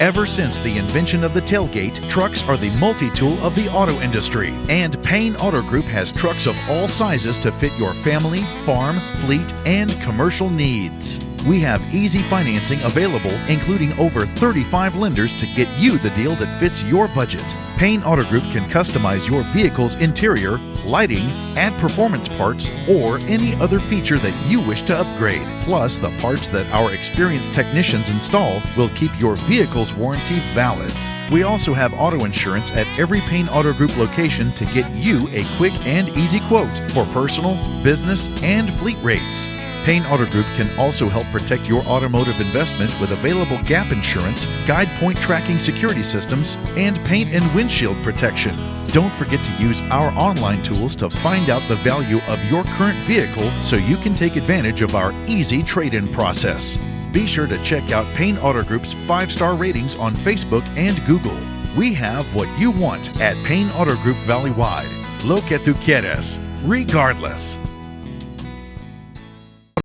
Ever since the invention of the tailgate, trucks are the multi-tool of the auto industry, and Payne Auto Group has trucks of all sizes to fit your family, farm, fleet, and commercial needs. We have easy financing available, including over 35 lenders to get you the deal that fits your budget. Payne Auto Group can customize your vehicle's interior, lighting, add performance parts, or any other feature that you wish to upgrade. Plus, the parts that our experienced technicians install will keep your vehicle's warranty valid. We also have auto insurance at every Payne Auto Group location to get you a quick and easy quote for personal, business, and fleet rates. Payne Auto Group can also help protect your automotive investment with available gap insurance, guide point tracking security systems, and paint and windshield protection. Don't forget to use our online tools to find out the value of your current vehicle so you can take advantage of our easy trade-in process. Be sure to check out Payne Auto Group's 5-star ratings on Facebook and Google. We have what you want at Payne Auto Group Valley-wide. Lo que tú quieres, regardless.